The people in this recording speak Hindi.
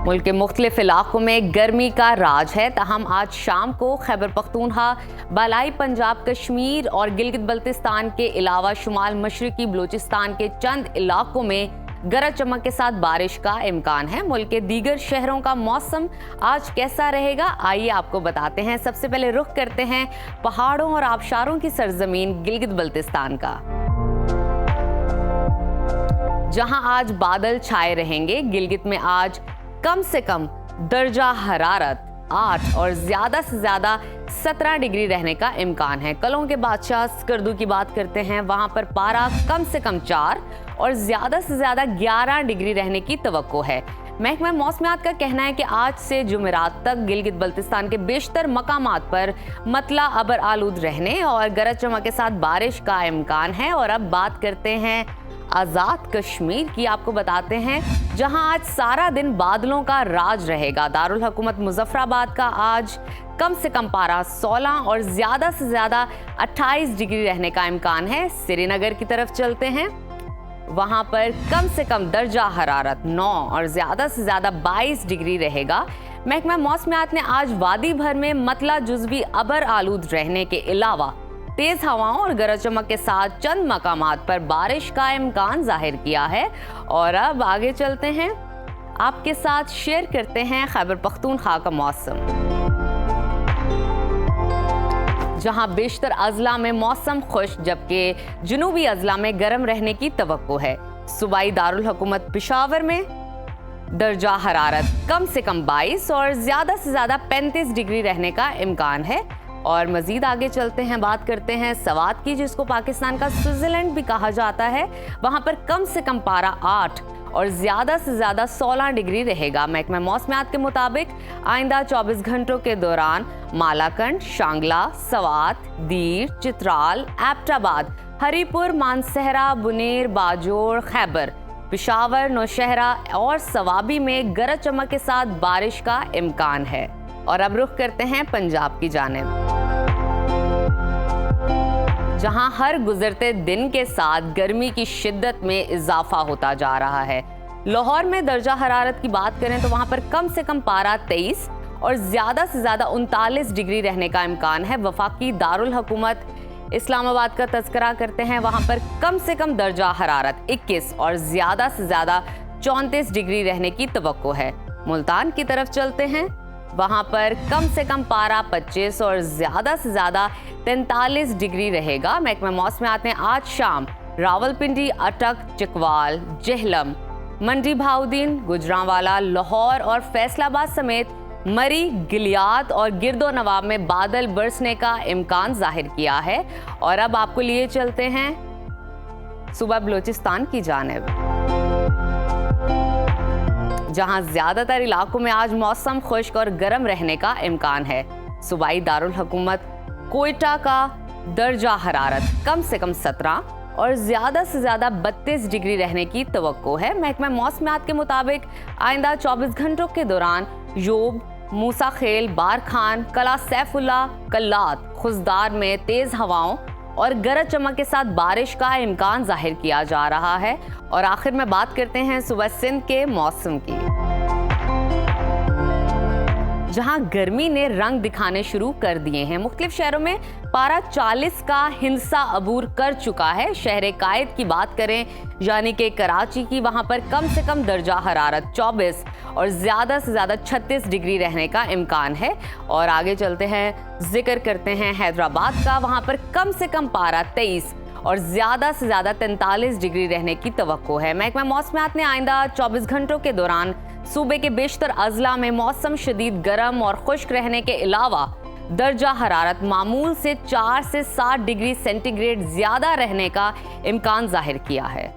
मुल्क के मुख्तलिफ इलाकों में गर्मी का राज है, ताहम आज शाम को खैबर पख्तूनख्वा, बालाई पंजाब, कश्मीर और गिलगित बल्तिस्तान के अलावा शुमाल मशरकी बलूचिस्तान के चंद इलाकों में गरज चमक के साथ बारिश का इम्कान है। मुल्क के दीगर शहरों का मौसम आज कैसा रहेगा, आइए आपको बताते हैं। सबसे पहले रुख करते हैं पहाड़ों और आबशारों की सरजमीन गिलगित बल्तिस्तान का, जहां आज बादल छाए रहेंगे। गिलगित में आज कम से कम दर्जा हरारत 8 और ज्यादा से ज्यादा 17 डिग्री रहने का इम्कान है। कलों के बादशाह स्कर्दू की बात करते हैं, वहां पर पारा कम से कम 4 और ज्यादा से ज्यादा 11 डिग्री रहने की तवक्को है। महकमा मौसमियात का कहना है कि आज से जुमेरात तक गिलगित बल्तिस्तान के बेशतर मकामात पर मतला अबर आलूद रहने और गरज चमक के साथ बारिश का इम्कान है। और अब बात करते हैं आज़ाद कश्मीर की। आपको बताते हैं जहां आज सारा दिन बादलों का राज रहेगा। दारुल हुकूमत मुजफ्फराबाद का आज कम से कम पारा 16 और ज्यादा से ज्यादा 28 डिग्री रहने का इम्कान है। श्रीनगर की तरफ चलते हैं, वहां पर कम से कम दर्जा हरारत 9 और ज्यादा से ज्यादा 22 डिग्री रहेगा। महकमा मौसमियात ने आज वादी भर में मतला जुज़वी अबर आलूद रहने के अलावा तेज हवाओं और गरज चमक के साथ चंद मकामात पर बारिश का इम्कान जाहिर किया है। और अब आगे चलते हैं, आपके साथ शेयर करते हैं खैबर पख्तूनख्वा का मौसम, जहां बेशतर अजला में मौसम खुश, जबकि जुनूबी अजला में गर्म रहने की तवक्को है। सूबाई दारुल हुकूमत पेशावर में दर्जा हरारत कम से कम 22 और ज्यादा से ज्यादा 35 डिग्री रहने का इम्कान है। और मजीद आगे चलते हैं, बात करते हैं सवात की, जिसको पाकिस्तान का स्विट्जरलैंड भी कहा जाता है। वहां पर कम से कम पारा 8 और ज्यादा से ज्यादा 16 डिग्री रहेगा। महकमा मौसमियात के मुताबिक आइंदा 24 घंटों के दौरान मालाकंड, शांगला, सवात, दीर, चित्राल, एबटाबाद, हरीपुर, मानसहरा, बुनेर, बाजोड़, खैबर, पेशावर, नौशहरा और सवाबी में गरज चमक के साथ बारिश का इम्कान है। और अब रुख करते हैं पंजाब की जानिब, जहां हर गुजरते दिन के साथ गर्मी की शिद्दत में इजाफा होता जा रहा है। लाहौर में दर्जा हरारत की बात करें तो वहां पर कम से कम पारा 23 और ज्यादा से ज्यादा 39 डिग्री रहने का इम्कान है। वफाकी दारुल हुकूमत इस्लामाबाद का तज़किरा करते हैं, वहां पर कम से कम दर्जा हरारत 21 और ज्यादा से ज्यादा 34 डिग्री रहने की तवक्को है। मुल्तान की तरफ चलते हैं, वहां पर कम से कम पारा 25 और ज्यादा से ज्यादा 43 डिग्री रहेगा। महकमा मौसमियात ने आज शाम रावलपिंडी, अटक, चकवाल, जेहलम, मंडी भाउदीन, गुजरांवाला, लाहौर और फैसलाबाद समेत मरी, गिलियात और गिरदो नवाब में बादल बरसने का इम्कान जाहिर किया है। और अब आपको लिए चलते हैं सूबा बलूचिस्तान की जानिब, जहां ज्यादातर इलाकों में आज मौसम खुश्क और गर्म रहने का इम्कान है। सूबाई दारुल हुकूमत कोयटा का दर्जा हरारत कम से कम 17 और ज्यादा से ज्यादा 32 डिग्री रहने की तवक्को है। महकमा मौसमियात के मुताबिक आइंदा 24 घंटों के दौरान योब, मूसा खेल, बारखान, कला सैफुल्ला, कल्लात, खुजदार में तेज हवाओं और गरज चमक के साथ बारिश का इम्कान जाहिर किया जा रहा है। और आखिर में बात करते हैं सुबह सिंध के मौसम की, जहां गर्मी ने रंग दिखाने शुरू कर दिए हैं। मुख्तलिफ शहरों में पारा 40 का हिंसा अबूर कर चुका है। शहर कायद की बात करें यानी कि कराची की, वहां पर कम से कम दर्जा हरारत 24 और ज्यादा से ज्यादा 36 डिग्री रहने का इम्कान है। और आगे चलते हैं, जिक्र करते हैं हैदराबाद का, वहां पर कम से कम पारा 23 और ज्यादा से ज्यादा 43 डिग्री रहने की तवक्को है। महकमा मौसमियात ने आइंदा 24 घंटों के दौरान सूबे के बेशतर अजला में मौसम शदीद गर्म और खुश्क रहने के अलावा दर्जा हरारत मामूल से 4 से 7 डिग्री सेंटीग्रेड ज्यादा रहने का इम्कान जाहिर किया है।